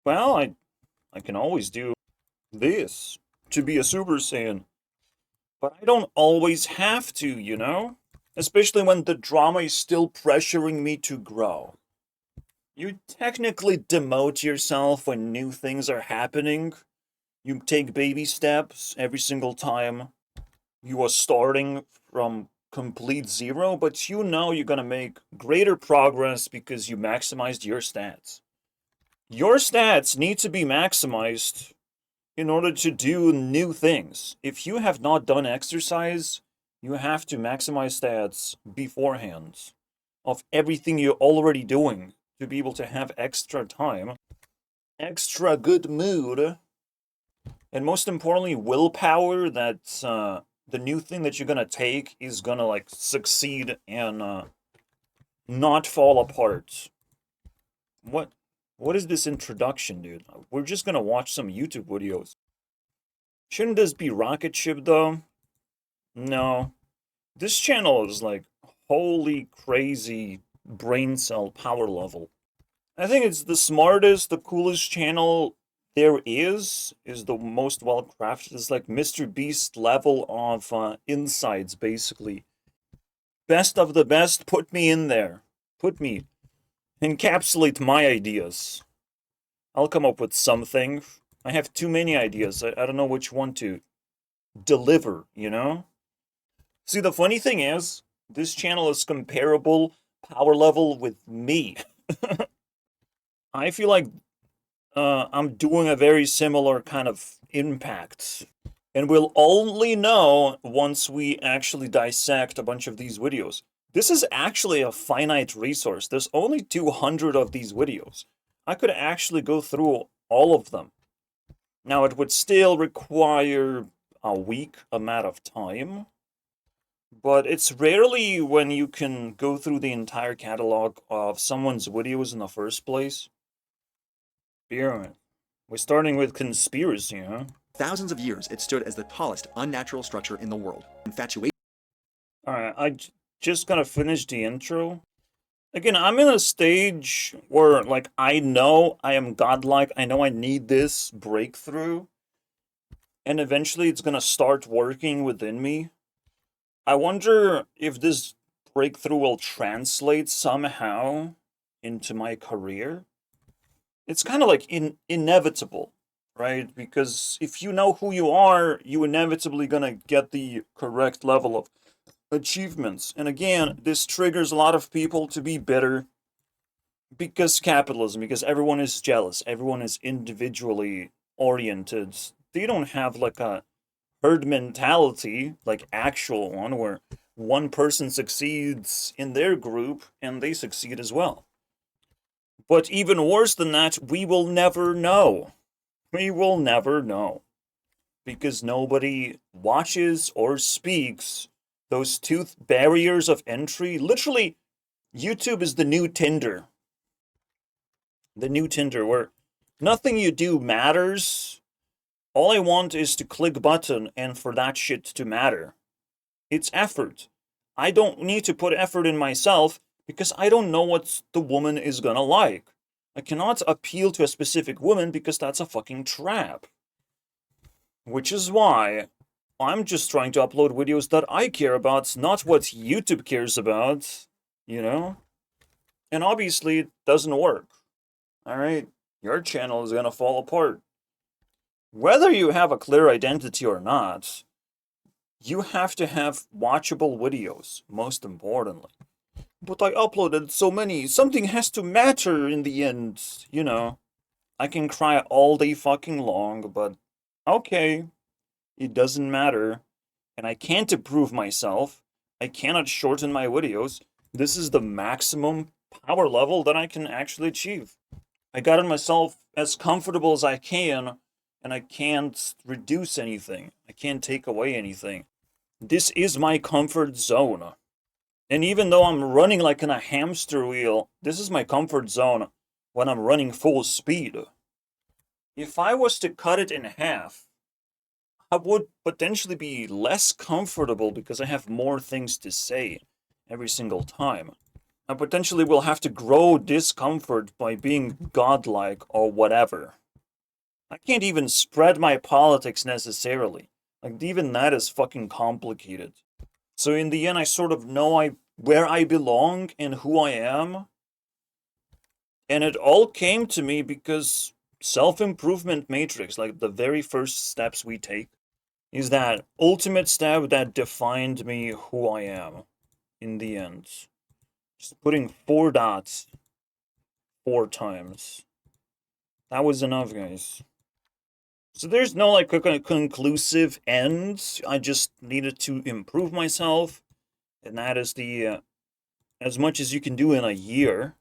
Well, I can always do this to be a Super Saiyan, but I don't always have to, you know? Especially when the drama is still pressuring me to grow. You technically demote yourself when new things are happening. You take baby steps every single time. You are starting from complete zero, but you know you're gonna make greater progress because you maximized your stats. Your stats need to be maximized in order to do new things. If you have not done exercise, you have to maximize stats beforehand of everything you're already doing to be able to have extra time, extra good mood, and most importantly, willpower that the new thing that you're gonna take is gonna like succeed and not fall apart. What what is this introduction, dude? We're just gonna watch some YouTube videos. Shouldn't this be rocket ship though? No. This channel is like holy crazy brain cell power level. I think it's the smartest, the coolest channel there is the most well crafted. It's like Mr. Beast level of insights, basically. Best of the best, put me in there. Put me. Encapsulate my ideas. I'll come up with something. I have too many ideas. I don't know which one to deliver, you know? See, the funny thing is, this channel is comparable power level with me. I feel like I'm doing a very similar kind of impact. And we'll only know once we actually dissect a bunch of these videos. This is actually a finite resource. There's only 200 of these videos. I could actually go through all of them. Now, it would still require a week amount of time, but it's rarely when you can go through the entire catalog of someone's videos in the first place. Experiment. We're starting with conspiracy, huh? Thousands of years, it stood as the tallest unnatural structure in the world. Infatuation. Alright, just gonna finish the intro. Again, I'm in a stage where, like, I know I am godlike. I know I need this breakthrough. And eventually it's gonna start working within me. I wonder if this breakthrough will translate somehow into my career. It's kind of like inevitable, right? Because if you know who you are, you inevitably gonna get the correct level of achievements. And again, this triggers a lot of people to be bitter because capitalism, because everyone is jealous, everyone is individually oriented. They don't have like a herd mentality, like actual one, where one person succeeds in their group and they succeed as well. But even worse than that, we will never know. We will never know. Because nobody watches or speaks those two barriers of entry. Literally, YouTube is the new Tinder. The new Tinder, where nothing you do matters. All I want is to click button and for that shit to matter. It's effort. I don't need to put effort in myself because I don't know what the woman is gonna like. I cannot appeal to a specific woman because that's a fucking trap. Which is why I'm just trying to upload videos that I care about, not what YouTube cares about, you know? And obviously it doesn't work. Alright? Your channel is gonna fall apart. Whether you have a clear identity or not, you have to have watchable videos, most importantly. But I uploaded so many, something has to matter in the end, you know. I can cry all day fucking long, but okay, it doesn't matter. And I can't improve myself. I cannot shorten my videos. This is the maximum power level that I can actually achieve. I got myself as comfortable as I can, and I can't reduce anything. I can't take away anything. This is my comfort zone. And even though I'm running like in a hamster wheel, this is my comfort zone when I'm running full speed. If I was to cut it in half, I would potentially be less comfortable because I have more things to say every single time. I potentially will have to grow discomfort by being godlike or whatever. I can't even spread my politics necessarily. Like, even that is fucking complicated. So in the end, I sort of know where I belong and who I am. And it all came to me because self-improvement matrix, like the very first steps we take, is that ultimate step that defined me who I am in the end. Just putting 4 dots 4 times. That was enough, guys. So there's no like conclusive end. I just needed to improve myself, and that is the as much as you can do in a year.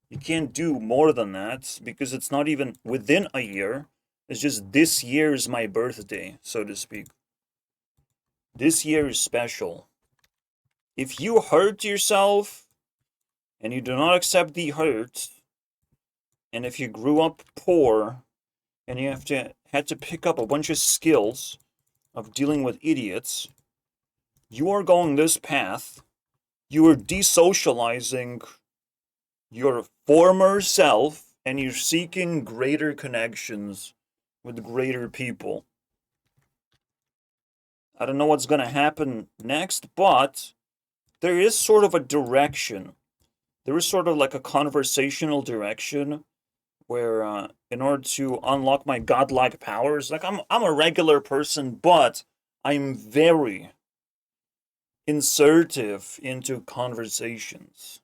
You can't do more than that because it's not even within a year. It's just this year is my birthday, so to speak. This year is special. If you hurt yourself and you do not accept the hurt, and if you grew up poor and you had to pick up a bunch of skills of dealing with idiots, you are going this path. You are desocializing your former self and you're seeking greater connections with greater people. I don't know what's going to happen next, but there is sort of a direction. There is sort of like a conversational direction where, in order to unlock my godlike powers, like I'm a regular person, but I'm very insertive into conversations.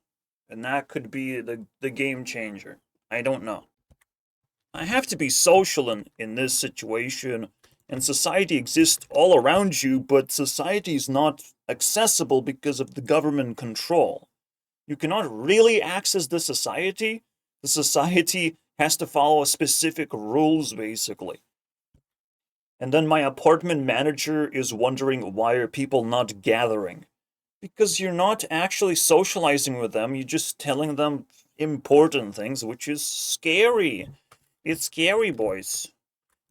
And that could be the game changer. I don't know. I have to be social in this situation, and society exists all around you, but society is not accessible because of the government control. You cannot really access the society. The society has to follow specific rules, basically. And then my apartment manager is wondering why are people not gathering? Because you're not actually socializing with them, you're just telling them important things, which is scary. It's scary, boys.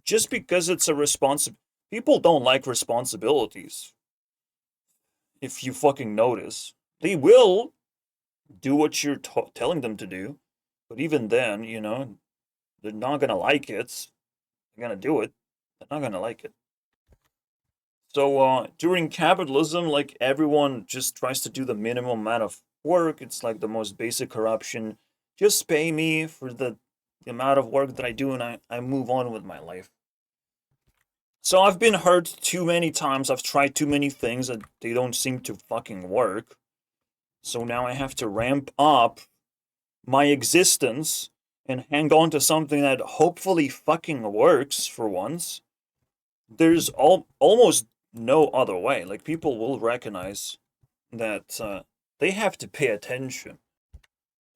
Just because it's a people don't like responsibilities. If you fucking notice, they will do what you're telling them to do, but even then, they're not gonna like it. They're gonna do it. They're not gonna like it. So during capitalism, like everyone just tries to do the minimum amount of work. It's like the most basic corruption. Just pay me for the amount of work that I do, and I move on with my life. So I've been hurt too many times. I've tried too many things that they don't seem to fucking work. So now I have to ramp up my existence and hang on to something that hopefully fucking works for once. There's almost no other way. Like people will recognize that they have to pay attention.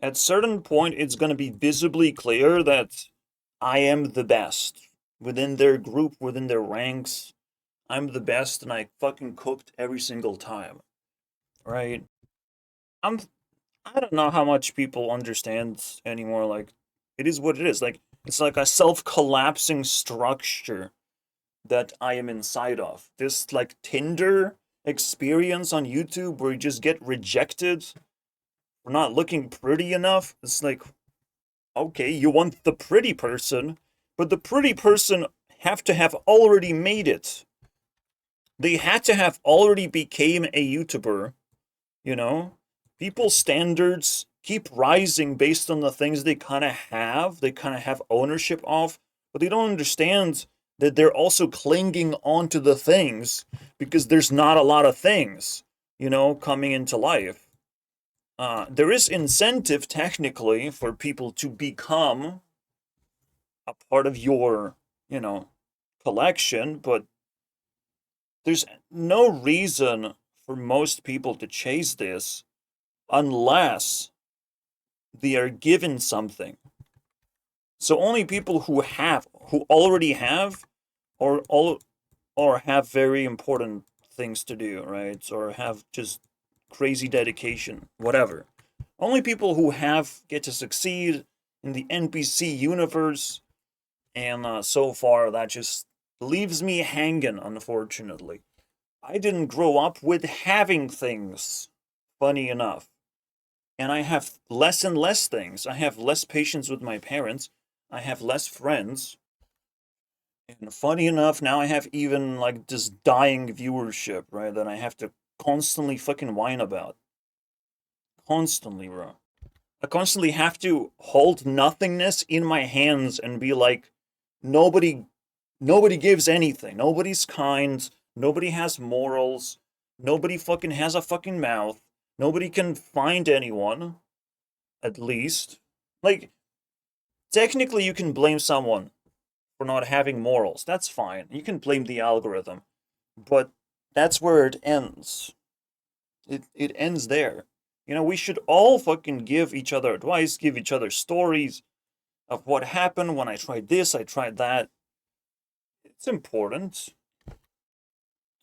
At certain point, it's going to be visibly clear that I am the best within their group, within their ranks. I'm the best, and I fucking cooked every single time, right? I'm. I don't know how much people understand anymore. Like, it is what it is. Like, it's like a self-collapsing structure that I am inside of. This like Tinder experience on YouTube where you just get rejected for not looking pretty enough. It's like, okay, you want the pretty person, but the pretty person have to have already made it. They had to have already became a YouTuber, you know? People's standards keep rising based on the things they kind of have ownership of, but they don't understand that they're also clinging onto the things because there's not a lot of things, coming into life. There is incentive technically for people to become a part of your, collection, but there's no reason for most people to chase this unless they are given something. So only people who already have, or have very important things to do, right? Or have just crazy dedication, whatever. Only people who have get to succeed in the NPC universe, and so far that just leaves me hanging, unfortunately. I didn't grow up with having things, funny enough. and I have less and less things. I have less patience with my parents. I have less friends. And funny enough, now I have even like this dying viewership, right? That I have to constantly fucking whine about. Constantly, bro. I constantly have to hold nothingness in my hands and be like, nobody nobody gives anything. Nobody's kind. Nobody has morals. Nobody fucking has a fucking mouth. Nobody can find anyone, at least. Like, technically you can blame someone for not having morals. That's fine. You can blame the algorithm. But that's where it ends. It ends there. You know, we should all fucking give each other advice, give each other stories of what happened when I tried this, I tried that. It's important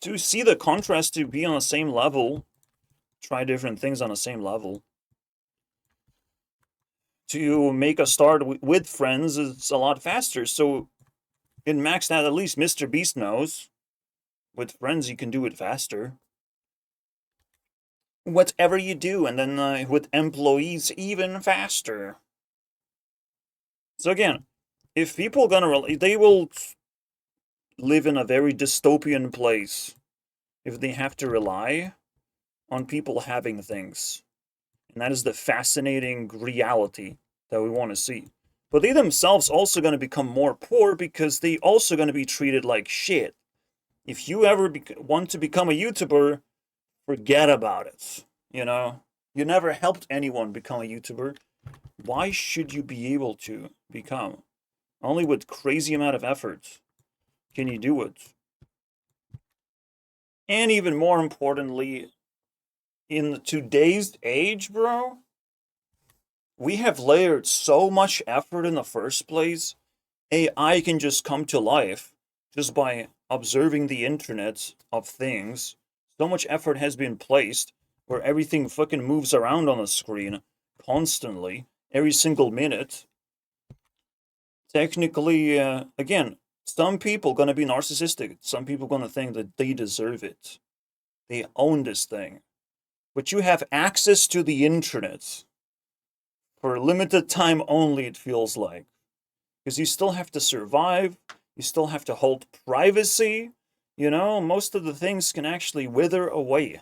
to see the contrast, to be on the same level, try different things on the same level. To make a start with friends is a lot faster. So in Max that at least Mr. Beast knows. With friends you can do it faster. Whatever you do, and then with employees even faster. So again, if people gonna they will live in a very dystopian place if they have to rely on people having things. And that is the fascinating reality that we want to see. But they themselves also going to become more poor because they also going to be treated like shit. If you ever want to become a YouTuber, forget about it. You know, you never helped anyone become a YouTuber. Why should you be able to become? Only with crazy amount of effort can you do it. And even more importantly, in today's age, bro, we have layered so much effort in the first place. AI can just come to life just by observing the internet of things. So much effort has been placed where everything fucking moves around on the screen constantly, every single minute. Technically, again, some people gonna be narcissistic. Some people gonna think that they deserve it. They own this thing. But you have access to the internet for a limited time only, it feels like. Because you still have to survive, you still have to hold privacy. You know, most of the things can actually wither away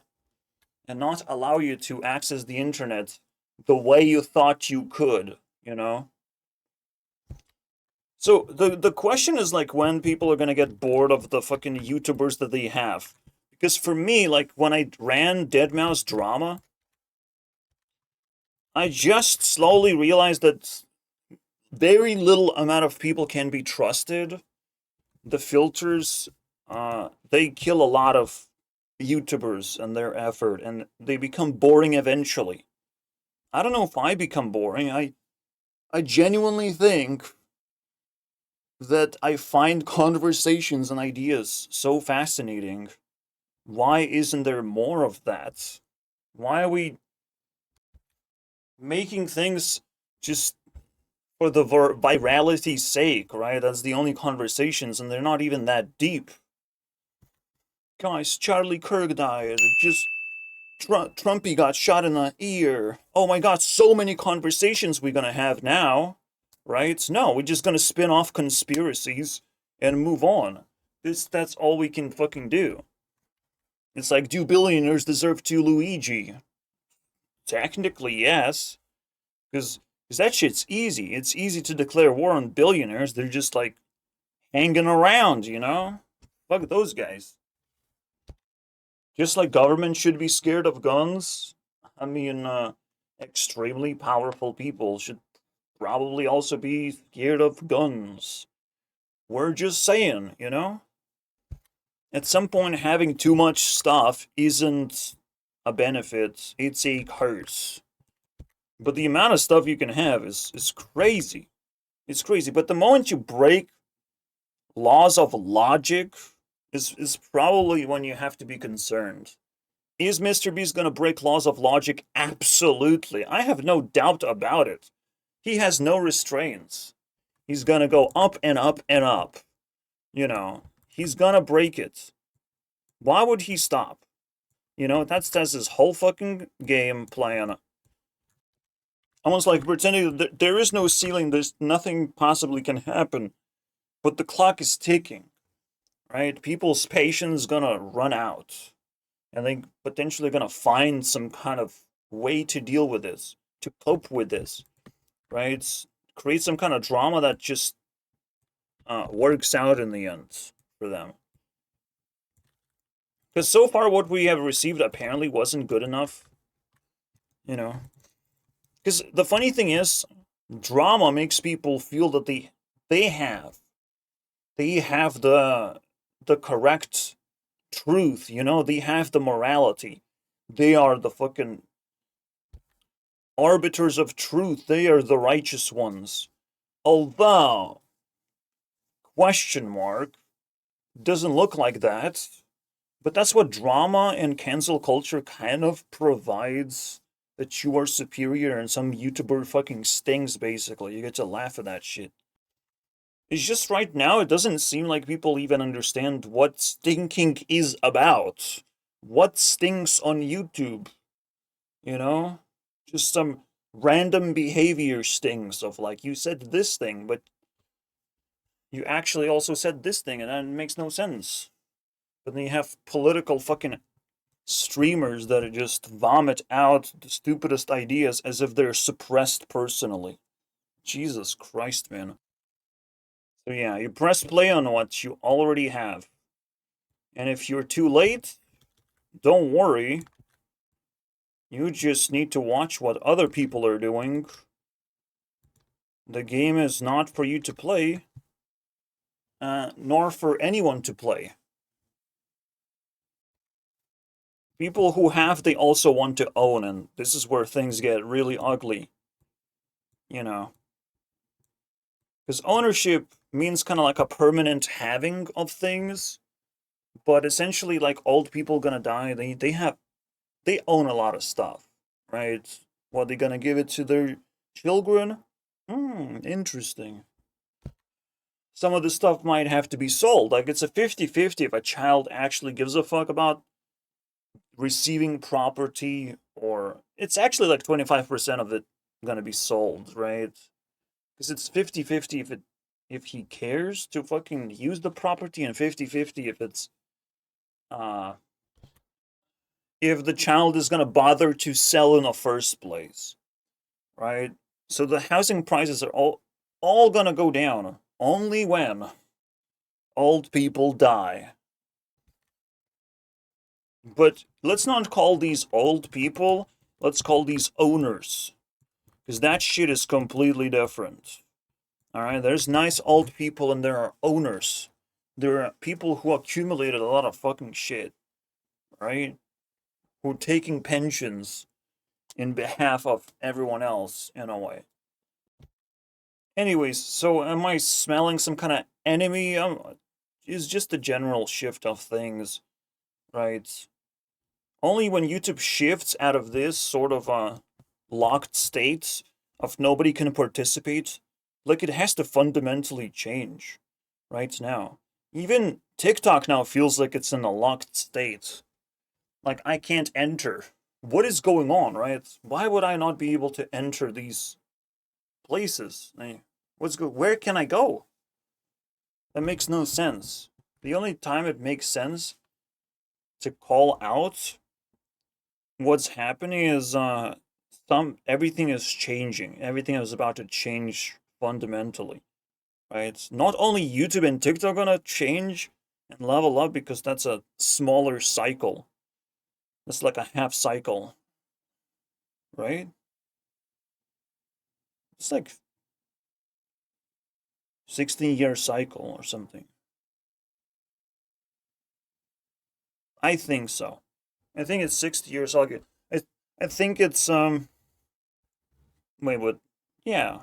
and not allow you to access the internet the way you thought you could, you know? So the question is like when people are gonna get bored of the fucking YouTubers that they have. Because for me, like when I ran Deadmau5 Drama, I just slowly realized that very little amount of people can be trusted. The filters, they kill a lot of YouTubers and their effort, and they become boring eventually. I don't know if I become boring. I genuinely think that I find conversations and ideas so fascinating. Why isn't there more of that? Why are we making things just for the virality's sake, right? That's the only conversations, and they're not even that deep. Guys, Charlie Kirk died. Just Trumpy got shot in the ear. Oh my god, so many conversations we're gonna have now, right? No, we're just gonna spin off conspiracies and move on. That's all we can fucking do. It's like, do billionaires deserve to Luigi? Technically, yes. Because that shit's easy. It's easy to declare war on billionaires. They're just like hanging around, you know? Fuck those guys. Just like government should be scared of guns, I mean, extremely powerful people should probably also be scared of guns. We're just saying, you know? At some point, having too much stuff isn't a benefit, it's a curse. But the amount of stuff you can have is crazy. It's crazy. But the moment you break laws of logic is probably when you have to be concerned. Is Mr. Beast going to break laws of logic? Absolutely. I have no doubt about it. He has no restraints. He's going to go up and up and up. You know, he's going to break it. Why would he stop? You know, that's his whole fucking game plan. Almost like pretending that there is no ceiling, there's nothing possibly can happen, but the clock is ticking, right? People's patience gonna run out, and they potentially gonna find some kind of way to deal with this, to cope with this, right? Create some kind of drama that just works out in the end for them. Because so far, what we have received apparently wasn't good enough, you know. Because the funny thing is, drama makes people feel that they have they have the correct truth, you know. They have the morality. They are the fucking arbiters of truth. They are the righteous ones. Although, question mark, doesn't look like that. But that's what drama and cancel culture kind of provides. That you are superior and some YouTuber fucking stings, basically. You get to laugh at that shit. It's just right now, it doesn't seem like people even understand what stinking is about. What stinks on YouTube? You know? Just some random behavior stings of like, you said this thing, but you actually also said this thing, and that makes no sense. But then you have political fucking streamers that just vomit out the stupidest ideas as if they're suppressed personally. Jesus Christ, man. So yeah, you press play on what you already have. And if you're too late, don't worry. You just need to watch what other people are doing. The game is not for you to play, nor for anyone to play. People who have, they also want to own, and this is where things get really ugly. You know. Because ownership means kind of like a permanent having of things, but essentially, like, old people gonna die, they own a lot of stuff, right? What, they gonna give it to their children? Interesting. Some of the stuff might have to be sold. Like, it's a 50-50 if a child actually gives a fuck about receiving property, or it's actually like 25% of it gonna be sold, right? Because it's 50-50 if he cares to fucking use the property, and 50-50 if it's if the child is gonna bother to sell in the first place, right? So the housing prices are all gonna go down only when old people die. But let's not call these old people, let's call these owners. Because that shit is completely different. Alright, there's nice old people and there are owners. There are people who accumulated a lot of fucking shit. Right? Who are taking pensions in behalf of everyone else, in a way. Anyways, so am I smelling some kind of enemy? It's just a general shift of things, right? Only when YouTube shifts out of this sort of locked state of nobody can participate, like, it has to fundamentally change right now. Even TikTok now feels like it's in a locked state. Like, I can't enter. What is going on, right? Why would I not be able to enter these places? Where can I go? That makes no sense. The only time it makes sense to call out what's happening is everything is changing. Everything is about to change fundamentally. Right? Not only YouTube and TikTok are gonna change and level up because that's a smaller cycle. That's like a half cycle. Right? It's like 16-year cycle or something. I think so. I think it's 60 years. I think it's wait, what? Yeah,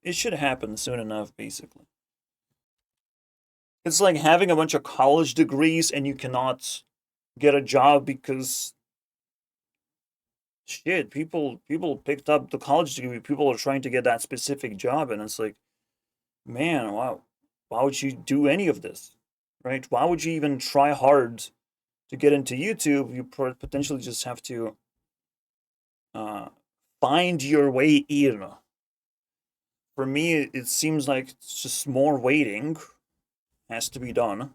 it should happen soon enough. Basically, it's like having a bunch of college degrees and you cannot get a job because shit, people picked up the college degree. People are trying to get that specific job, and it's like, man, wow, why would you do any of this, right? Why would you even try hard to get into YouTube? You potentially just have to find your way in. For me, it seems like it's just more waiting has to be done.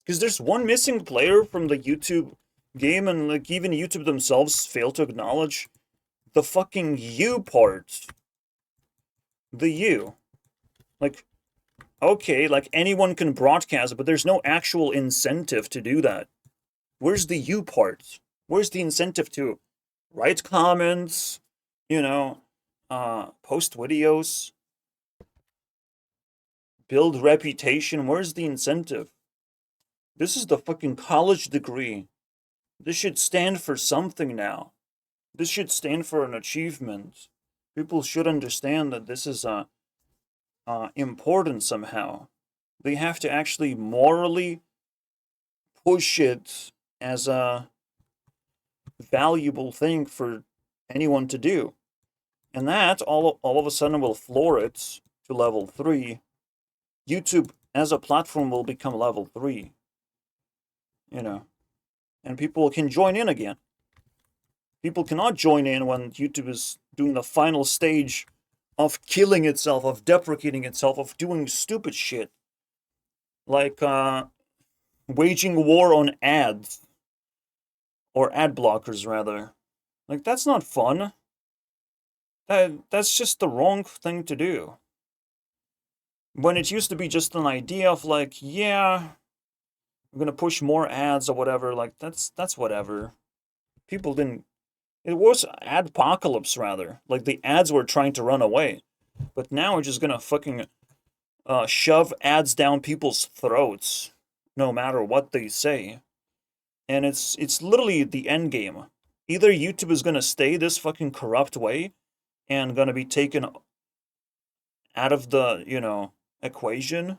Because there's one missing player from the YouTube game, and like even YouTube themselves fail to acknowledge the fucking you part. The you. Like, okay, like anyone can broadcast, but there's no actual incentive to do that. Where's the you part? Where's the incentive to write comments, you know, post videos, build reputation? Where's the incentive? This is the fucking college degree. This should stand for something now. This should stand for an achievement. People should understand that this is important somehow. They have to actually morally push it as a valuable thing for anyone to do. And that all of a sudden will floor it to level 3. YouTube as a platform will become level 3. You know. And people can join in again. People cannot join in when YouTube is doing the final stage of killing itself, of deprecating itself, of doing stupid shit. Like waging war on ads. Or ad blockers, rather. Like, that's not fun. That's just the wrong thing to do. When it used to be just an idea of like, yeah, I'm gonna push more ads or whatever, like, that's whatever. People didn't... It was adpocalypse, rather. Like, the ads were trying to run away. But now we're just gonna fucking shove ads down people's throats, no matter what they say. And it's literally the end game. Either YouTube is gonna stay this fucking corrupt way and gonna be taken out of the, you know, equation,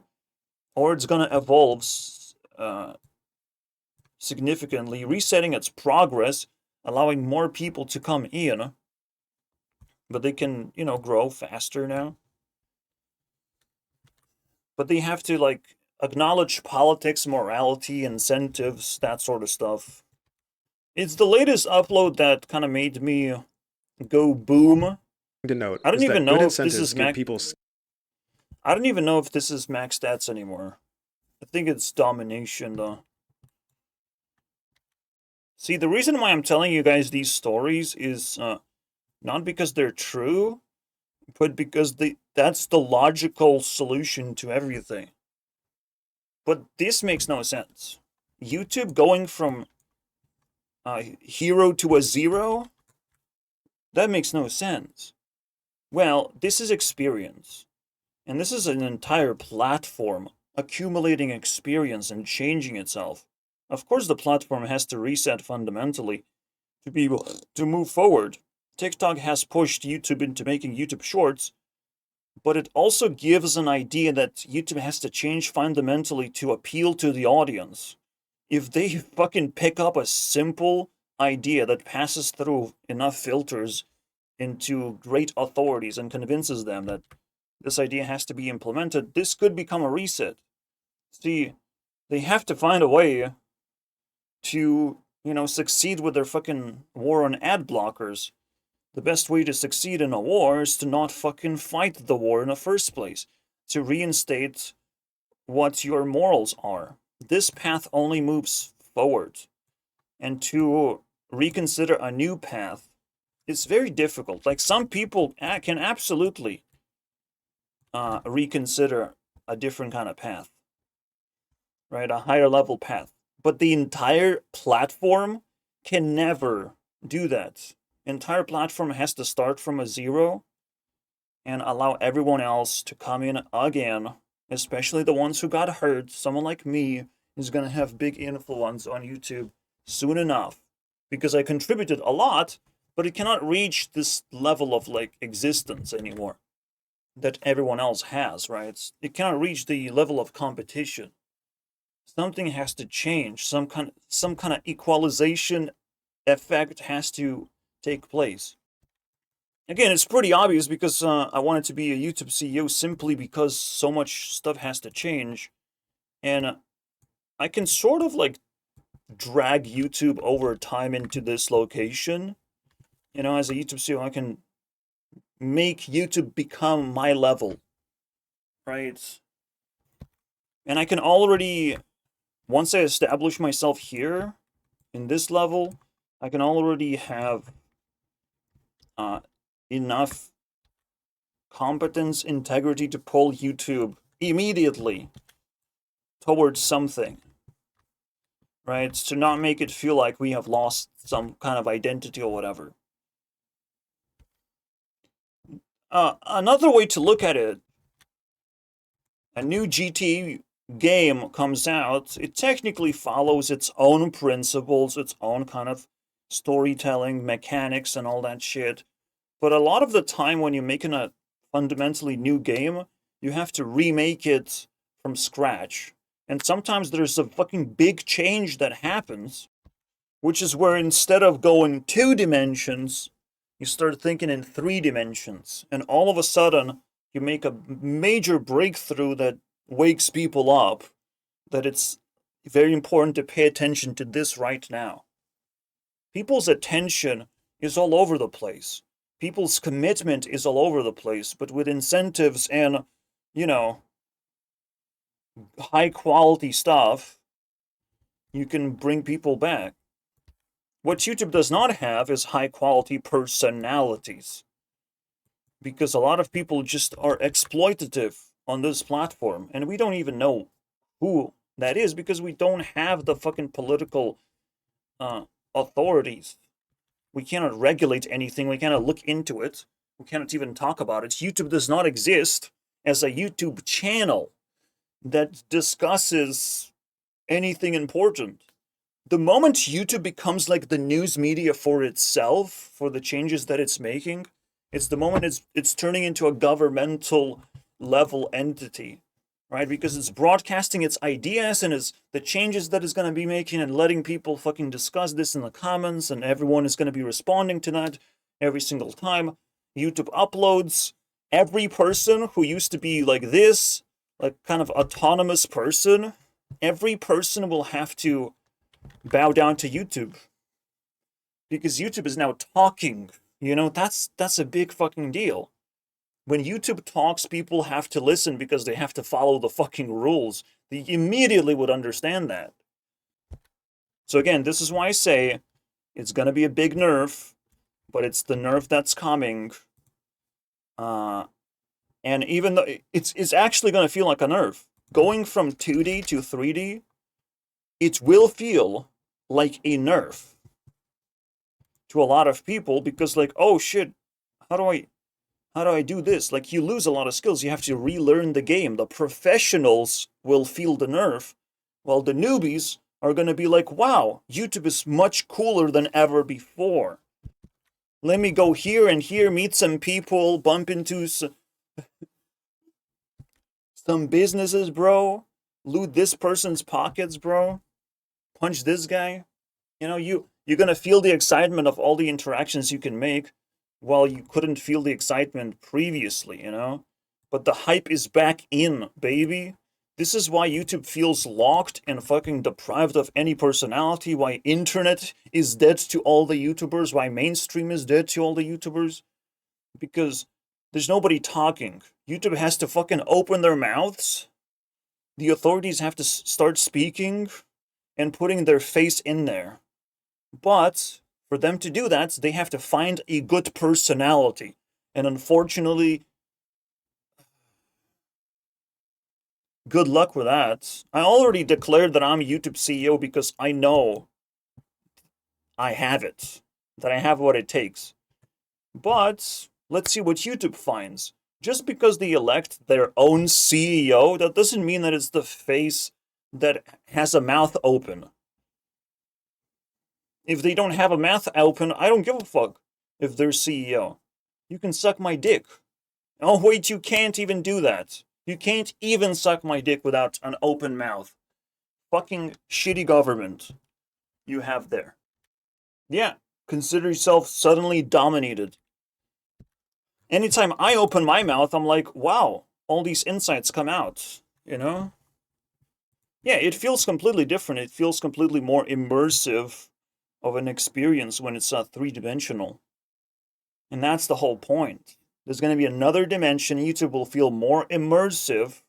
or it's gonna evolve significantly, resetting its progress, allowing more people to come in, but they can, you know, grow faster now. But they have to, like, acknowledge politics, morality, incentives, that sort of stuff. It's the latest upload that kind of made me go boom. To note I don't is even that know good if this is incentives give people I don't even know if this is max stats anymore. I think it's domination, though. See, the reason why I'm telling you guys these stories is not because they're true, but because that's the logical solution to everything. But this makes no sense. YouTube going from hero to a zero? That makes no sense. Well, this is experience. And this is an entire platform accumulating experience and changing itself. Of course, the platform has to reset fundamentally to be able to move forward. TikTok has pushed YouTube into making YouTube Shorts, but it also gives an idea that YouTube has to change fundamentally to appeal to the audience. If they fucking pick up a simple idea that passes through enough filters into great authorities and convinces them that this idea has to be implemented, this could become a reset. See, they have to find a way to, you know, succeed with their fucking war on ad blockers. The best way to succeed in a war is to not fucking fight the war in the first place. To reinstate what your morals are. This path only moves forward. And to reconsider a new path is very difficult. Like, some people can absolutely reconsider a different kind of path. Right? A higher level path. But the entire platform can never do that. Entire platform has to start from a zero and allow everyone else to come in again, especially the ones who got hurt. Someone like me is going to have big influence on YouTube soon enough because I contributed a lot, but it cannot reach this level of, like, existence anymore that everyone else has, right? It cannot reach the level of competition. Something has to change. Some kind of equalization effect has to take place. Again, it's pretty obvious because I wanted to be a YouTube CEO simply because so much stuff has to change. And I can sort of, like, drag YouTube over time into this location. You know, as a YouTube CEO, I can make YouTube become my level, right? And I can already, once I establish myself here in this level, I can already have uh, enough competence, integrity to pull YouTube immediately towards something, right? To not make it feel like we have lost some kind of identity or whatever. Another way to look at it, a new GT game comes out, it technically follows its own principles, its own kind of storytelling, mechanics, and all that shit. But a lot of the time when you're making a fundamentally new game, you have to remake it from scratch. And sometimes there's a fucking big change that happens, which is where instead of going 2 dimensions, you start thinking in 3 dimensions. And all of a sudden, you make a major breakthrough that wakes people up, that it's very important to pay attention to this right now. People's attention is all over the place. People's commitment is all over the place, but with incentives and, you know, high quality stuff, you can bring people back. What YouTube does not have is high quality personalities, because a lot of people just are exploitative on this platform, and we don't even know who that is because we don't have the fucking political authorities. We cannot regulate anything. We cannot look into it. We cannot even talk about it. YouTube does not exist as a YouTube channel that discusses anything important. The moment YouTube becomes like the news media for itself, for the changes that it's making, it's the moment it's turning into a governmental level entity, right? Because it's broadcasting its ideas and the changes that it's going to be making and letting people fucking discuss this in the comments, and everyone is going to be responding to that every single time YouTube uploads. Every person who used to be like this, like kind of autonomous person, every person will have to bow down to YouTube. Because YouTube is now talking, that's a big fucking deal. When YouTube talks, people have to listen because they have to follow the fucking rules. They immediately would understand that. So again, this is why I say it's gonna be a big nerf, but it's the nerf that's coming. And even though it's actually gonna feel like a nerf, going from 2D to 3D, it will feel like a nerf to a lot of people because, like, oh shit, how do I do this? Like, you lose a lot of skills. You have to relearn the game. The professionals will feel the nerf, while the newbies are going to be like, wow, YouTube is much cooler than ever before. Let me go here and here, meet some people, bump into some businesses, bro. Loot this person's pockets, bro. Punch this guy. You're going to feel the excitement of all the interactions you can make, while you couldn't feel the excitement previously, But the hype is back in, baby. This is why YouTube feels locked and fucking deprived of any personality, why internet is dead to all the YouTubers, why mainstream is dead to all the YouTubers. Because there's nobody talking. YouTube has to fucking open their mouths. The authorities have to start speaking and putting their face in there. But for them to do that, they have to find a good personality. And unfortunately, good luck with that. I already declared that I'm YouTube CEO because I know I have it. That I have what it takes. But let's see what YouTube finds. Just because they elect their own CEO, that doesn't mean that it's the face that has a mouth open. If they don't have a mouth open, I don't give a fuck if they're CEO. You can suck my dick. Oh wait, you can't even do that. You can't even suck my dick without an open mouth. Fucking shitty government you have there. Yeah, consider yourself suddenly dominated. Anytime I open my mouth, I'm like, wow, all these insights come out, Yeah, it feels completely different. It feels completely more immersive of an experience when it's 3-dimensional. And that's the whole point. There's going to be another dimension. YouTube will feel more immersive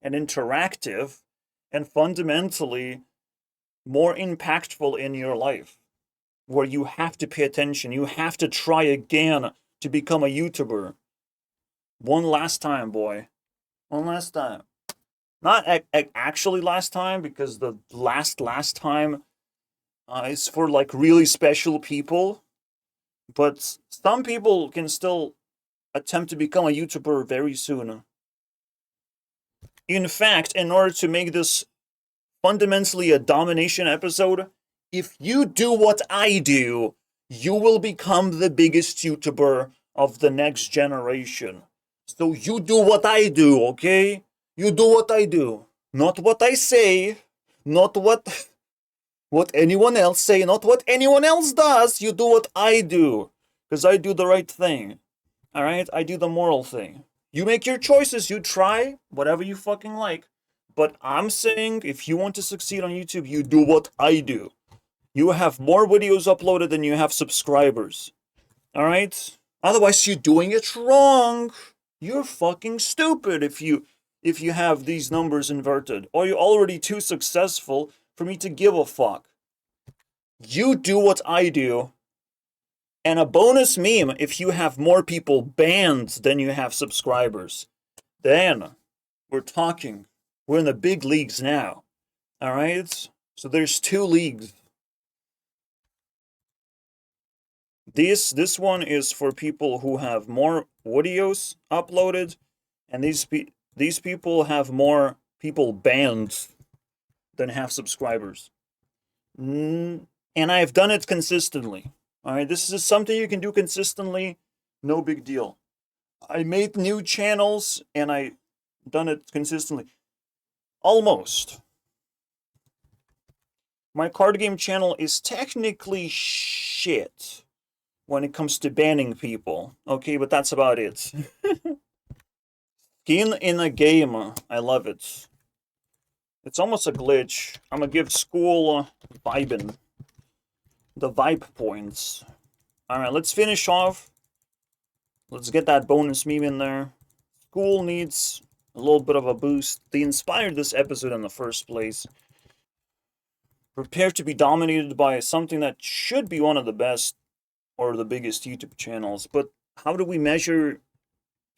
and interactive and fundamentally more impactful in your life, where you have to pay attention. You have to try again to become a YouTuber. One last time, boy. One last time. Not actually last time, because the last time is for like really special people. But some people can still attempt to become a YouTuber very soon. In fact, in order to make this fundamentally a domination episode, if you do what I do, you will become the biggest YouTuber of the next generation. So you do what I do, okay? You do what I do. Not what I say. Not what anyone else say. Not what anyone else does. You do what I do. Because I do the right thing. Alright? I do the moral thing. You make your choices. You try whatever you fucking like. But I'm saying, if you want to succeed on YouTube, you do what I do. You have more videos uploaded than you have subscribers. Alright? Otherwise, you're doing it wrong. You're fucking stupid if you have these numbers inverted. Or you're already too successful for me to give a fuck. You do what I do. And a bonus meme if you have more people banned than you have subscribers. Then, we're talking. We're in the big leagues now. Alright? So there's 2 leagues. This one is for people who have more videos uploaded, and these people have more people banned than have subscribers. And I've done it consistently. Alright, this is something you can do consistently, no big deal. I made new channels, and I done it consistently. Almost. My card game channel is technically shit when it comes to banning people. Okay, but that's about it. Skin in a game. I love it. It's almost a glitch. I'm gonna give school vibin'. The vibe points. Alright, let's finish off. Let's get that bonus meme in there. School needs a little bit of a boost. They inspired this episode in the first place. Prepare to be dominated by something that should be one of the best or the biggest YouTube channels. But how do we measure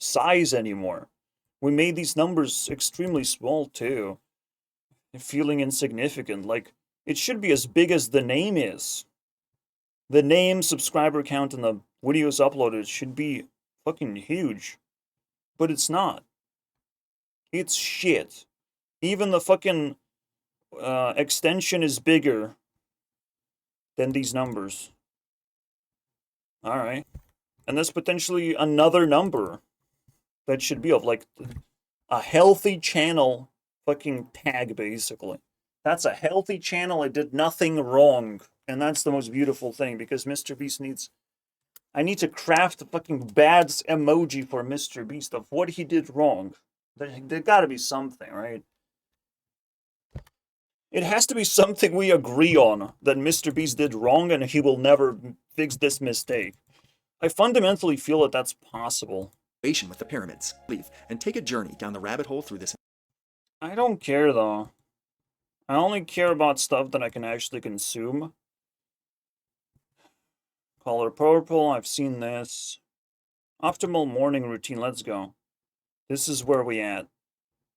size anymore? We made these numbers extremely small too. And feeling insignificant. Like, it should be as big as the name is. The name, subscriber count, and the videos uploaded should be fucking huge. But it's not. It's shit. Even the fucking extension is bigger than these numbers. Alright. And there's potentially another number that should be of, like, a healthy channel fucking tag, basically. That's a healthy channel. It did nothing wrong. And that's the most beautiful thing, because Mr. Beast needs... I need to craft a fucking bad emoji for Mr. Beast of what he did wrong. There gotta be something, right? It has to be something we agree on, that Mr. Beast did wrong and he will never fix this mistake. I fundamentally feel that that's possible. With the pyramids. Leave and take a journey down the rabbit hole through this. I don't care, though. I only care about stuff that I can actually consume. Color purple, I've seen this. Optimal morning routine, let's go. This is where we at.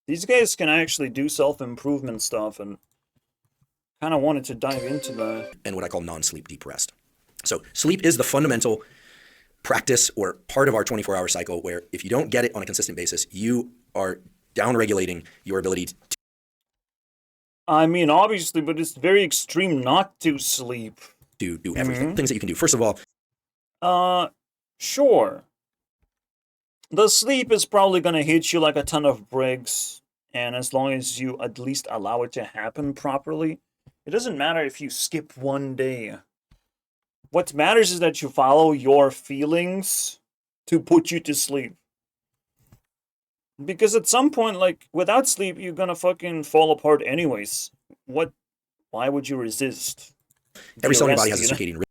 These guys can actually do self-improvement stuff, and kind of wanted to dive into that. And what I call non-sleep deep rest. So sleep is the fundamental practice or part of our 24-hour cycle where if you don't get it on a consistent basis, you are downregulating your ability to... I mean, obviously, but it's very extreme not to sleep. Do everything. Things that you can do. First of all... Sure. The sleep is probably gonna hit you like a ton of bricks, and as long as you at least allow it to happen properly, it doesn't matter if you skip one day. What matters is that you follow your feelings to put you to sleep. Because at some point, like, without sleep, you're gonna fucking fall apart anyways. Why would you resist? Every cell in your body has a circadian rhythm.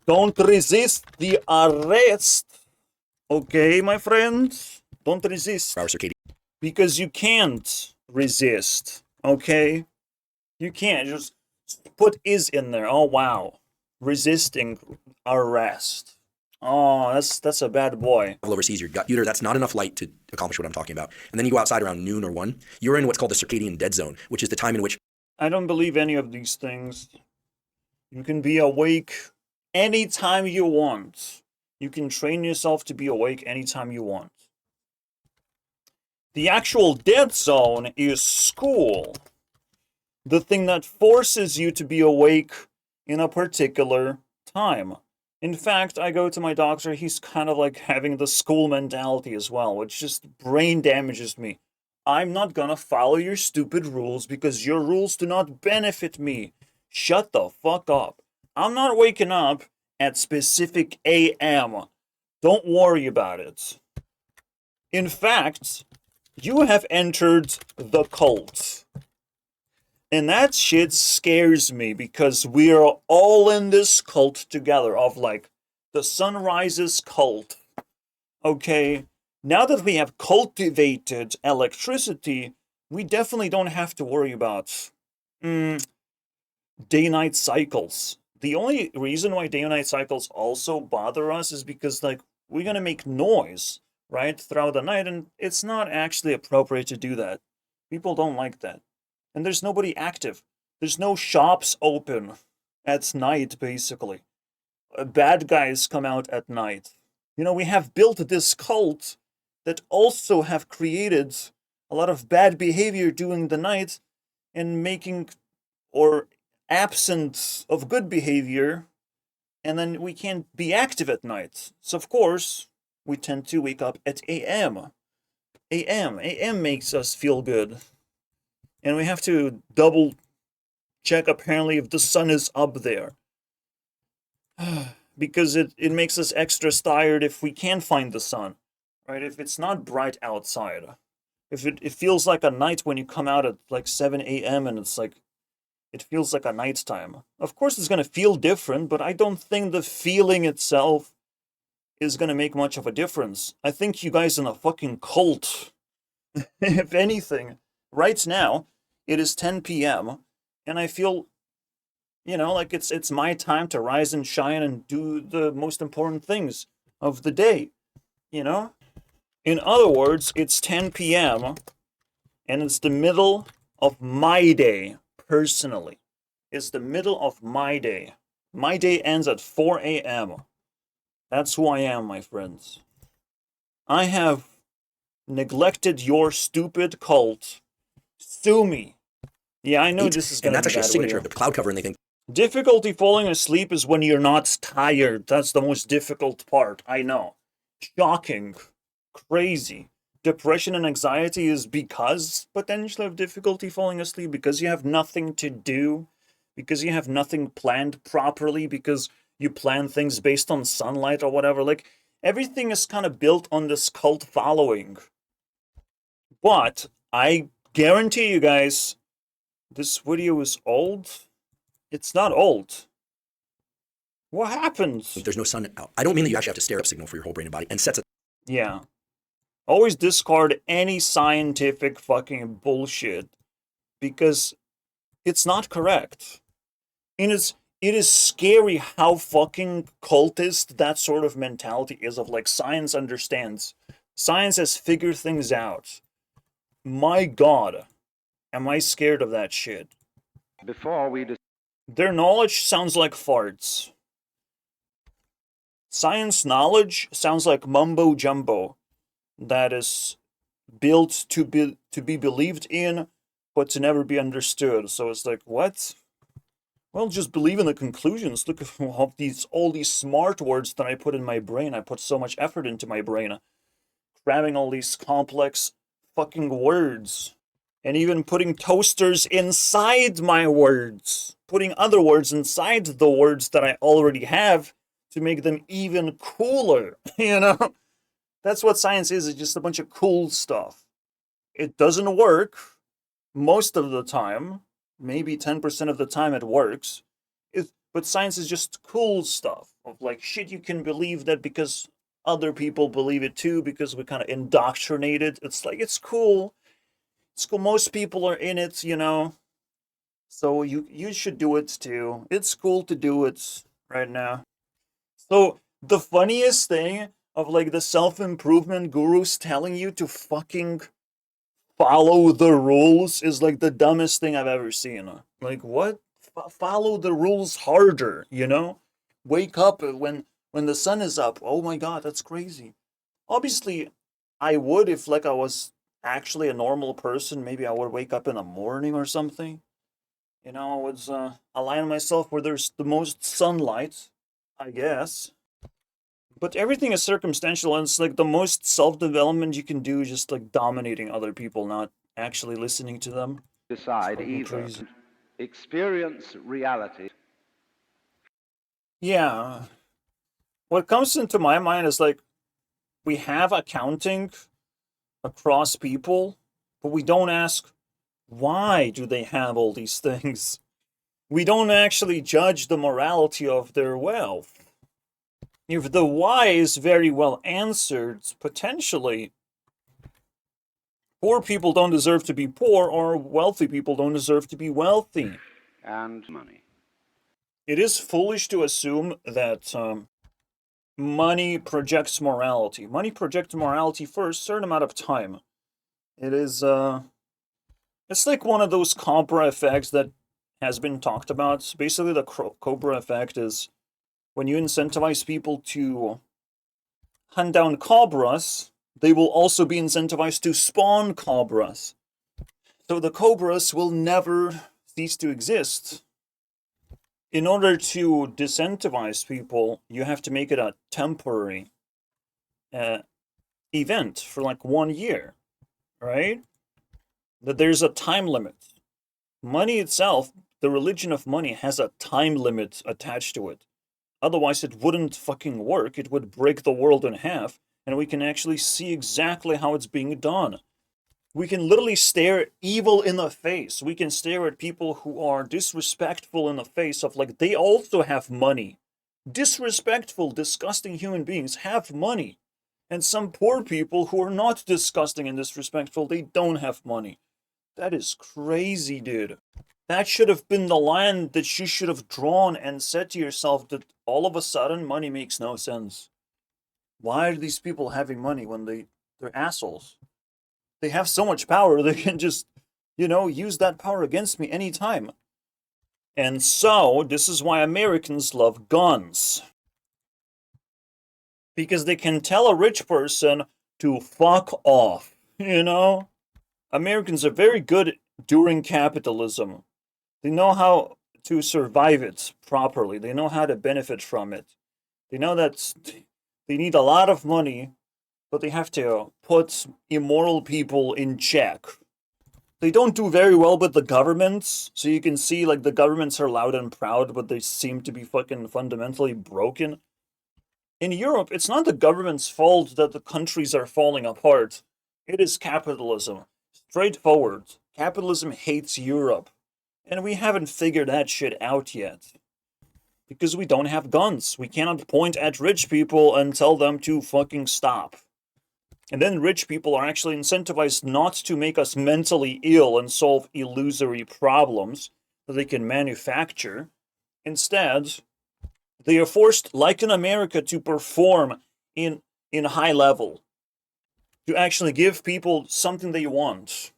Don't resist the arrest Okay, my friends? Don't resist. Our circadian. Because you can't resist, okay? You can't just put is in there. Oh, wow. Resisting arrest. Oh, that's a bad boy. Overseas your gut computer, that's not enough light to accomplish what I'm talking about. And then you go outside around noon or 1, you're in what's called the circadian dead zone, which is the time in which I don't believe any of these things. You can be awake anytime you want. You can train yourself to be awake anytime you want. The actual dead zone is school. The thing that forces you to be awake in a particular time. In fact, I go to my doctor, he's kind of like having the school mentality as well, which just brain damages me. I'm not gonna follow your stupid rules because your rules do not benefit me. Shut the fuck up. I'm not waking up at specific AM. Don't worry about it. In fact, you have entered the cult. And that shit scares me because we are all in this cult together of like the sunrises cult. Okay, now that we have cultivated electricity, we definitely don't have to worry about day-night cycles. The only reason why day-night cycles also bother us is because like we're gonna make noise, right, throughout the night, and it's not actually appropriate to do that. People don't like that. And there's nobody active. There's no shops open at night, basically. Bad guys come out at night. You know, we have built this cult that also have created a lot of bad behavior during the night and making or absence of good behavior, and then we can't be active at night. So of course, we tend to wake up at AM. AM makes us feel good. And we have to double check apparently if the sun is up there. Because it makes us extra tired if we can find the sun. Right? If it's not bright outside. If it feels like a night when you come out at like 7 a.m. and it's like it feels like a nighttime. Of course it's gonna feel different, but I don't think the feeling itself is gonna make much of a difference. I think you guys in a fucking cult. If anything. Right now, it is 10 p.m. and I feel, you know, like it's my time to rise and shine and do the most important things of the day, you know? In other words, it's 10 p.m. and it's the middle of my day, personally. It's the middle of my day. My day ends at 4 a.m. That's who I am, my friends. I have neglected your stupid cult. Sue me. Yeah, I know this is going to be and that's actually a bad signature video. of the cloud cover, and they think Difficulty falling asleep is when you're not tired. That's the most difficult part. I know. Shocking. Crazy. Depression and anxiety is because potentially of difficulty falling asleep, because you have nothing to do, because you have nothing planned properly, because you plan things based on sunlight or whatever. Like, everything is kind of built on this cult following. But I guarantee you guys, this video is old. It's not old. What happens? there's no sun out. I don't mean that you actually have to stare up signal for your whole brain and body, and sets a Yeah. Always discard any scientific fucking bullshit because it's not correct. And it is scary how fucking cultist that sort of mentality is of like science understands. Science has figured things out. My God, am I scared of that shit. Their knowledge sounds like farts. Science knowledge sounds like mumbo jumbo that is built to be believed in, but to never be understood. So it's like, what? Well, just believe in the conclusions. Look at all these smart words that I put in my brain. I put so much effort into my brain, cramming all these complex fucking words, and even putting toasters inside my words, putting other words inside the words that I already have to make them even cooler, you know? That's what science is. It's just a bunch of cool stuff. It doesn't work most of the time. Maybe 10% of the time it works. But science is just cool stuff of like shit you can believe that because other people believe it too because we kind of indoctrinated. It's like, it's cool. It's cool. Most people are in it, you know. So you should do it too. It's cool to do it right now. So the funniest thing of like the self-improvement gurus telling you to fucking follow the rules is like the dumbest thing I've ever seen. Like what? Follow the rules harder, you know? Wake up when the sun is up. Oh my god, that's crazy. Obviously, I would if like I was actually a normal person. Maybe I would wake up in the morning or something. You know, I would align myself where there's the most sunlight, I guess. But everything is circumstantial, and it's like the most self-development you can do is just like dominating other people, not actually listening to them. Decide Fucking either crazy. experience reality. Yeah. What comes into my mind is like we have accounting across people, but we don't ask why do they have all these things. We don't actually judge the morality of their wealth. If the why is very well answered, potentially poor people don't deserve to be poor, or wealthy people don't deserve to be wealthy. And money. It is foolish to assume that money projects morality. Money projects morality for a certain amount of time. It is, it's like one of those Cobra effects that has been talked about. Basically, the Cobra effect is when you incentivize people to hunt down cobras, they will also be incentivized to spawn cobras. So the cobras will never cease to exist. In order to disincentivize people, you have to make it a temporary event for like 1 year, right? That there's a time limit. Money itself, the religion of money, has a time limit attached to it. Otherwise, it wouldn't fucking work. It would break the world in half, and we can actually see exactly how it's being done. We can literally stare evil in the face. We can stare at people who are disrespectful in the face of like, they also have money. Disrespectful, disgusting human beings have money. And some poor people who are not disgusting and disrespectful, they don't have money. That is crazy, dude. That should have been the line that you should have drawn and said to yourself that all of a sudden money makes no sense. Why are these people having money when they're assholes? They have so much power, they can just, you know, use that power against me anytime. And so, this is why Americans love guns. Because they can tell a rich person to fuck off, you know? Americans are very good during capitalism. They know how to survive it properly. They know how to benefit from it. They know that they need a lot of money, but they have to put immoral people in check. They don't do very well with the governments, so you can see like the governments are loud and proud, but they seem to be fucking fundamentally broken. In Europe, it's not the government's fault that the countries are falling apart. It is capitalism. Straightforward. Capitalism hates Europe. And we haven't figured that shit out yet. Because we don't have guns. We cannot point at rich people and tell them to fucking stop. And then rich people are actually incentivized not to make us mentally ill and solve illusory problems that they can manufacture. Instead, they are forced, like in America, to perform in high level. To actually give people something they want.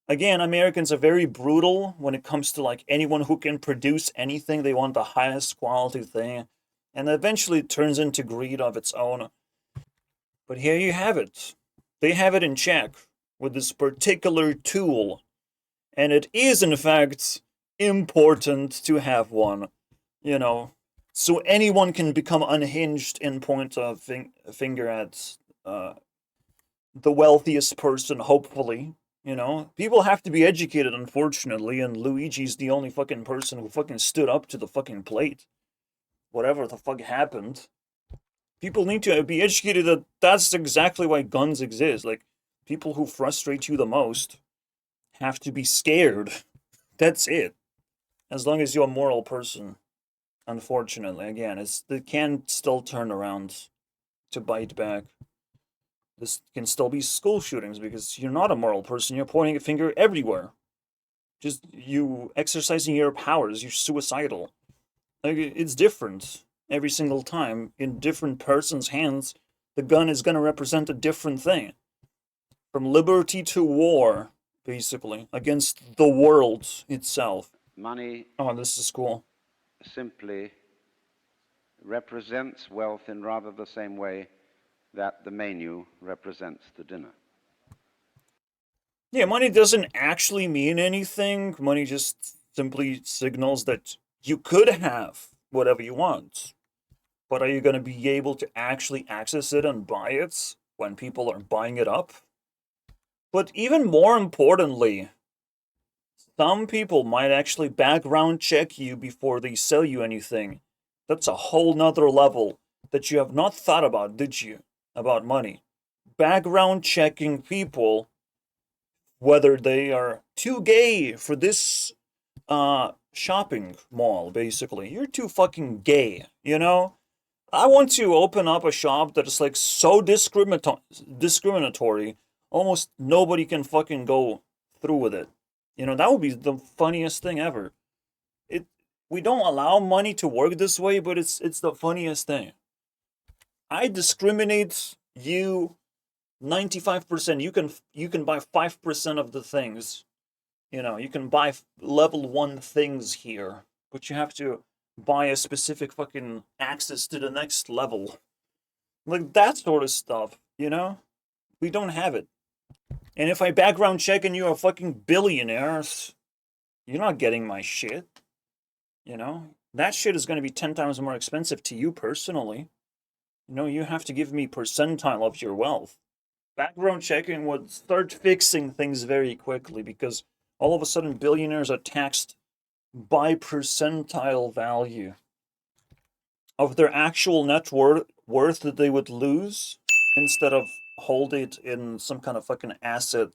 Again, Americans are very brutal when it comes to like anyone who can produce anything. They want the highest quality thing. And eventually it turns into greed of its own. But here you have it. They have it in check with this particular tool. And it is, in fact, important to have one. You know, so anyone can become unhinged and point a finger at the wealthiest person, hopefully. You know, people have to be educated, unfortunately, and Luigi's the only fucking person who fucking stood up to the fucking plate. Whatever the fuck happened. People need to be educated that that's exactly why guns exist. Like, people who frustrate you the most have to be scared. That's it. As long as you're a moral person. Unfortunately, again, it can still turn around to bite back. This can still be school shootings because you're not a moral person. You're pointing a finger everywhere. Just you exercising your powers. You're suicidal. Like, it's different every single time. In different person's hands, the gun is going to represent a different thing. From liberty to war, basically, against the world itself. Money Oh, this is cool. simply represents wealth in rather the same way that the menu represents the dinner. Yeah, money doesn't actually mean anything. Money just simply signals that you could have whatever you want. But are you going to be able to actually access it and buy it when people are buying it up? But even more importantly, some people might actually background check you before they sell you anything. That's a whole nother level that you have not thought about, did you? About money. Background checking people, whether they are too gay for this shopping mall, basically. You're too fucking gay, you know? I want to open up a shop that is like so discriminatory, almost nobody can fucking go through with it. You know, that would be the funniest thing ever. We don't allow money to work this way, but it's the funniest thing. I discriminate you 95%. You can buy 5% of the things. You know, you can buy level 1 things here, but you have to buy a specific fucking access to the next level. Like that sort of stuff, you know? We don't have it. And if I background check and you're a fucking billionaire, you're not getting my shit. You know? That shit is going to be 10 times more expensive to you personally. You know, you have to give me percentile of your wealth. Background checking would start fixing things very quickly because all of a sudden billionaires are taxed by percentile value of their actual net worth that they would lose instead of hold it in some kind of fucking asset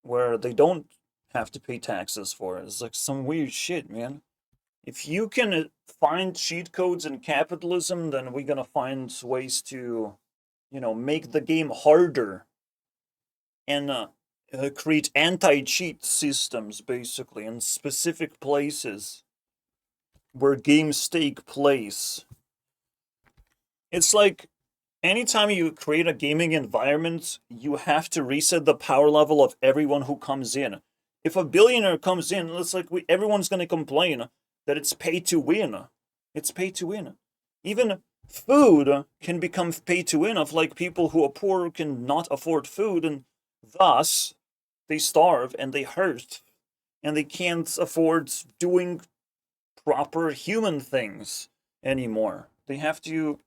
where they don't have to pay taxes for it. It's like some weird shit, man. If you can find cheat codes in capitalism, then we're gonna find ways to, you know, make the game harder and create anti-cheat systems, basically, in specific places where games take place. It's like anytime you create a gaming environment, you have to reset the power level of everyone who comes in. If a billionaire comes in, it's like everyone's gonna complain that it's pay to win. It's pay to win. Even food can become pay to win of like people who are poor can not afford food and thus they starve and they hurt and they can't afford doing proper human things anymore. They have to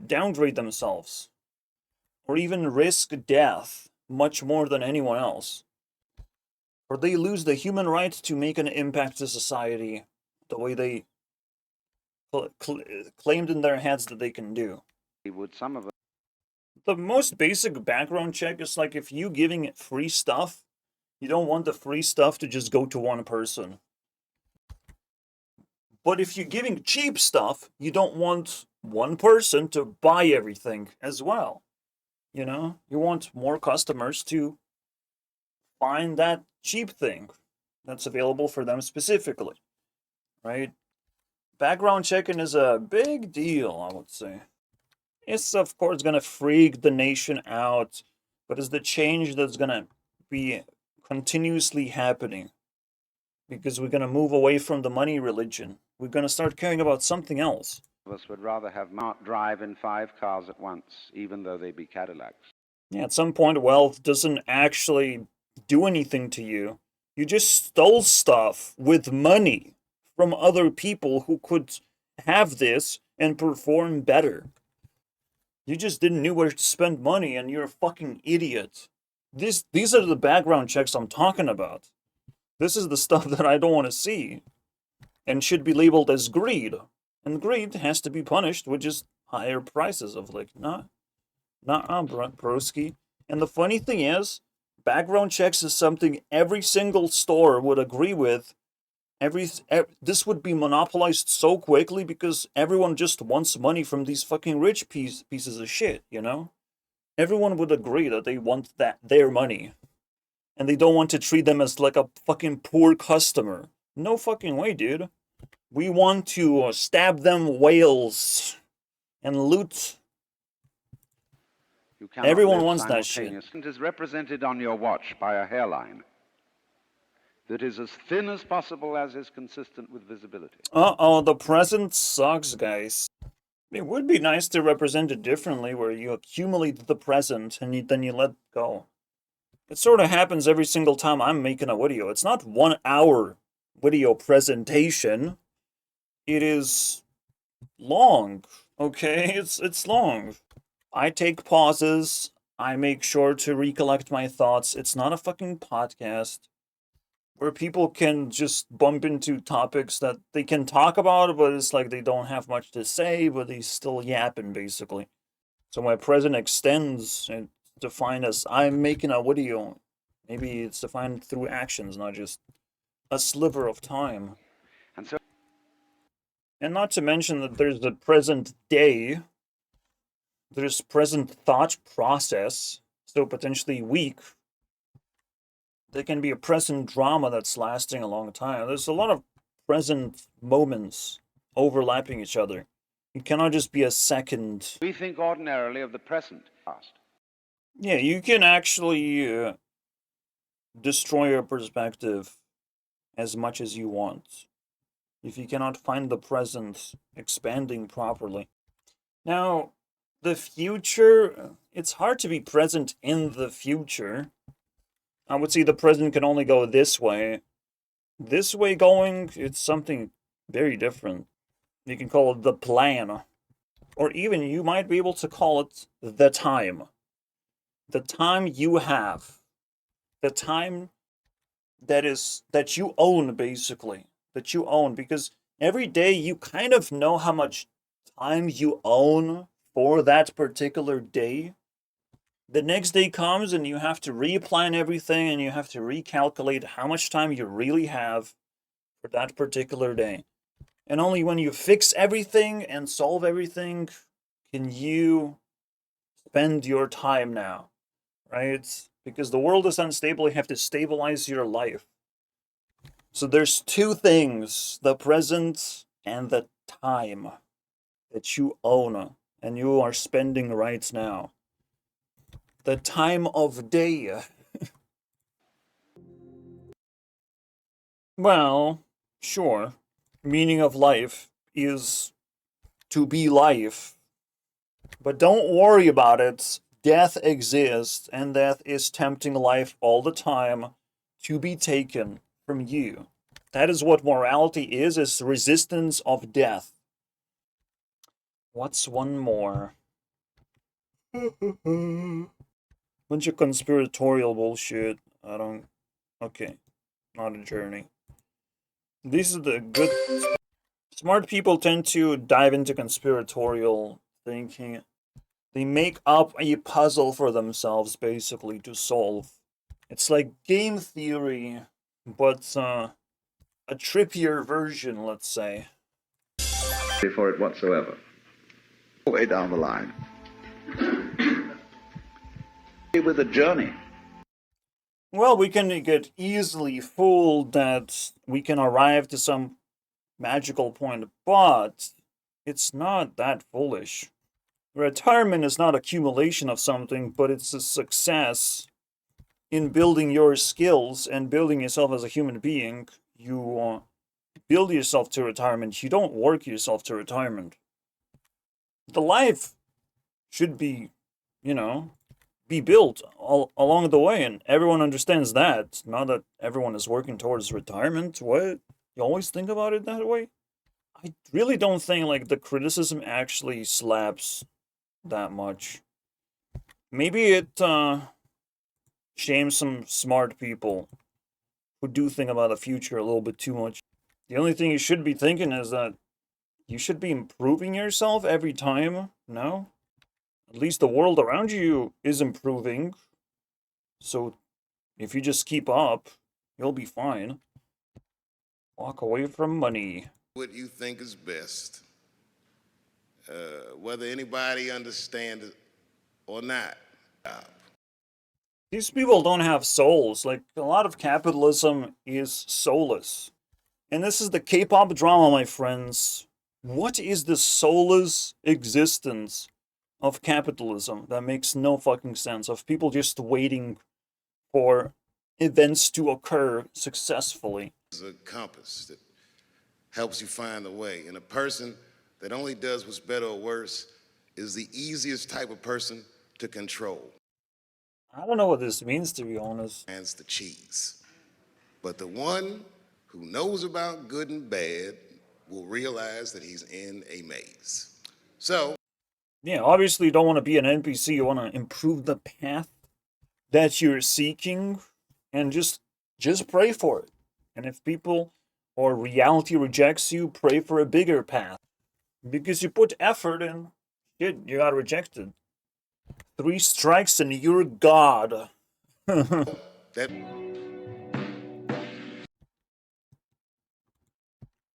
downgrade themselves or even risk death much more than anyone else. Or they lose the human right to make an impact to society the way they claimed in their heads that they can do. Would some of The most basic background check is like if you giving it free stuff, you don't want the free stuff to just go to one person. But if you're giving cheap stuff, you don't want one person to buy everything as well. You know, you want more customers to find that cheap thing that's available for them specifically, right? Background checking is a big deal, I would say. It's, of course, going to freak the nation out, but it's the change that's going to be continuously happening because we're going to move away from the money religion. We're going to start caring about something else. us would rather have not drive in 5 cars at once, even though they be Cadillacs. Yeah, at some point, wealth doesn't actually do anything to you. You just stole stuff with money from other people who could have this and perform better. You just didn't know where to spend money and you're a fucking idiot. These are the background checks I'm talking about. This is the stuff that I don't want to see and should be labeled as greed. And greed has to be punished with just higher prices of like, nah, broski. And the funny thing is, background checks is something every single store would agree with this would be monopolized so quickly because everyone just wants money from these fucking rich pieces of shit, you know? Everyone would agree that they want their money. And they don't want to treat them as like a fucking poor customer. No fucking way, dude. We want to stab them whales and loot. You cannot Everyone live wants that shit. simultaneously. It is represented on your watch by a hairline that is as thin as possible as is consistent with visibility. Uh-oh, the present sucks, guys. It would be nice to represent it differently, where you accumulate the present and then you let go. It sort of happens every single time I'm making a video. It's not 1 hour video presentation. It is long, okay? It's long. I take pauses. I make sure to recollect my thoughts. It's not a fucking podcast where people can just bump into topics that they can talk about, but it's like they don't have much to say, but they still yapping, basically. So my present extends and defined as I'm making a video. Maybe it's defined through actions, not just a sliver of time. And not to mention that there's the present day, there's present thought process, so potentially week. There can be a present drama that's lasting a long time. There's a lot of present moments overlapping each other. It cannot just be a second. We think ordinarily of the present past. Yeah, you can actually destroy your perspective as much as you want if you cannot find the present expanding properly. Now, the future, it's hard to be present in the future. I would say the present can only go this way. This way going, it's something very different. You can call it the plan. Or even you might be able to call it the time. The time you have. The time that you own, basically. That you own. Because every day you kind of know how much time you own for that particular day. The next day comes and you have to replan everything and you have to recalculate how much time you really have for that particular day. And only when you fix everything and solve everything can you spend your time now, right? Because the world is unstable, you have to stabilize your life. So there's two things, the present and the time that you own and you are spending right now. The time of day. Well, sure. Meaning of life is to be life. But don't worry about it. Death exists, and death is tempting life all the time to be taken from you. That is what morality is resistance of death. What's one more? Bunch of conspiratorial bullshit. Okay. Not a journey. These are the good... Smart people tend to dive into conspiratorial thinking. They make up a puzzle for themselves, basically, to solve. It's like game theory, but a trippier version, let's say. For it whatsoever. All the way down the line. With a journey. Well, we can get easily fooled that we can arrive to some magical point, but it's not that foolish. Retirement is not accumulation of something, but it's a success in building your skills and building yourself as a human being. You build yourself to retirement. You don't work yourself to retirement. The life should be, be built all along the way, and everyone understands that. Not that everyone is working towards retirement. What? You always think about it that way? I really don't think, like, the criticism actually slaps that much. Maybe it, shames some smart people who do think about the future a little bit too much. The only thing you should be thinking is that you should be improving yourself every time, no? At least the world around you is improving. So if you just keep up, you'll be fine. Walk away from money. What you think is best, whether anybody understands it or not. These people don't have souls. Like, a lot of capitalism is soulless. And this is the K-pop drama, my friends. What is the soulless existence of capitalism that makes no fucking sense? Of people just waiting for events to occur successfully. It's a compass that helps you find the way. And a person that only does what's better or worse is the easiest type of person to control. I don't know what this means, to be honest. And it's the cheese. But the one who knows about good and bad will realize that he's in a maze. So, yeah, obviously you don't want to be an NPC. You want to improve the path that you're seeking, and just pray for it. And if people or reality rejects you, pray for a bigger path. Because you put effort in, shit, you got rejected. 3 strikes and you're God. that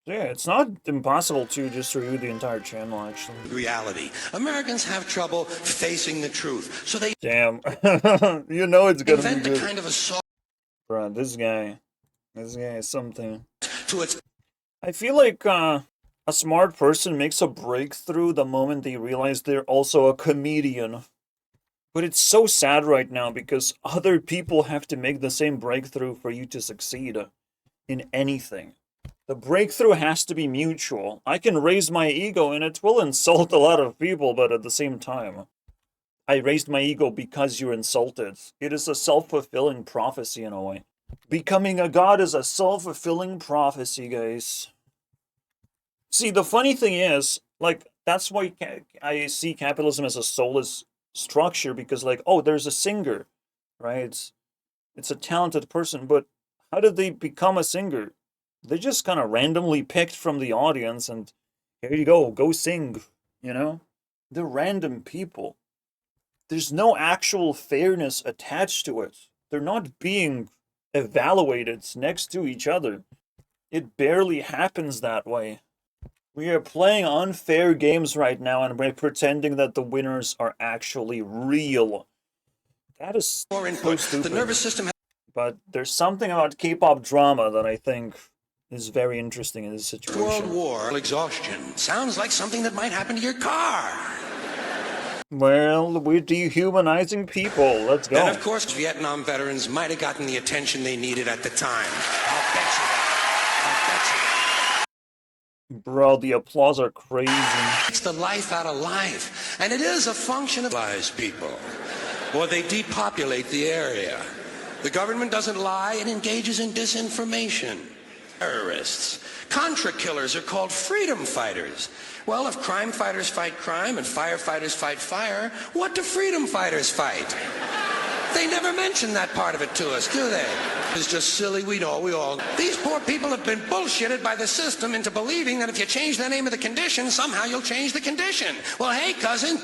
Yeah, it's not impossible to just review the entire channel, actually. Reality. Americans have trouble facing the truth, so they Damn. You know it's gonna be invent a good. kind of assault Bro, this guy is something. to its I feel like a smart person makes a breakthrough the moment they realize they're also a comedian. But it's so sad right now because other people have to make the same breakthrough for you to succeed in anything. The breakthrough has to be mutual. I can raise my ego and it will insult a lot of people, but at the same time, I raised my ego because you're insulted. It is a self-fulfilling prophecy in a way. Becoming a god is a self-fulfilling prophecy, guys. See, the funny thing is, like, that's why I see capitalism as a soulless structure, because, like, oh, there's a singer, right? It's a talented person, but how did they become a singer? They just kind of randomly picked from the audience and here you go sing, you know? They're random people. There's no actual fairness attached to it. They're not being evaluated next to each other. It barely happens that way. We are playing unfair games right now and we're pretending that the winners are actually real. That is more so input. stupid. The nervous system But there's something about K-pop drama that I think is very interesting in this situation. World War exhaustion sounds like something that might happen to your car. Well, we're dehumanizing people. Let's go. And of course, Vietnam veterans might have gotten the attention they needed at the time. I'll bet you that. Bro, the applause are crazy. It's the life out of life. And it is a function of lies, people. Or they depopulate the area. The government doesn't lie, it engages in disinformation. Terrorists. Contra killers are called freedom fighters. Well, if crime fighters fight crime and firefighters fight fire, what do freedom fighters fight? They never mention that part of it to us, do they? It's just silly, we all. These poor people have been bullshitted by the system into believing that if you change the name of the condition, somehow you'll change the condition. Well, hey, cousin,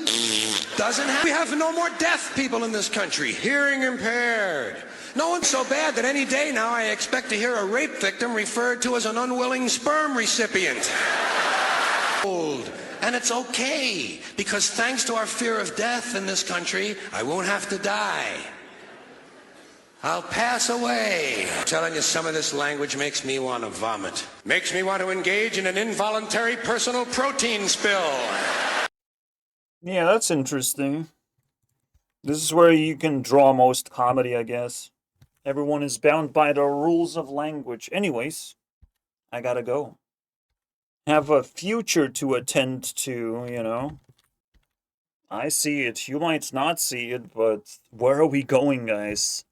doesn't happen. We have no more deaf people in this country, hearing impaired. No one's so bad that any day now I expect to hear a rape victim referred to as an unwilling sperm recipient. And it's okay, because thanks to our fear of death in this country, I won't have to die. I'll pass away. I'm telling you, some of this language makes me want to vomit. Makes me want to engage in an involuntary personal protein spill. Yeah, that's interesting. This is where you can draw most comedy, I guess. Everyone is bound by the rules of language. Anyways, I gotta go. Have a future to attend to, you know. I see it. You might not see it, but where are we going, guys?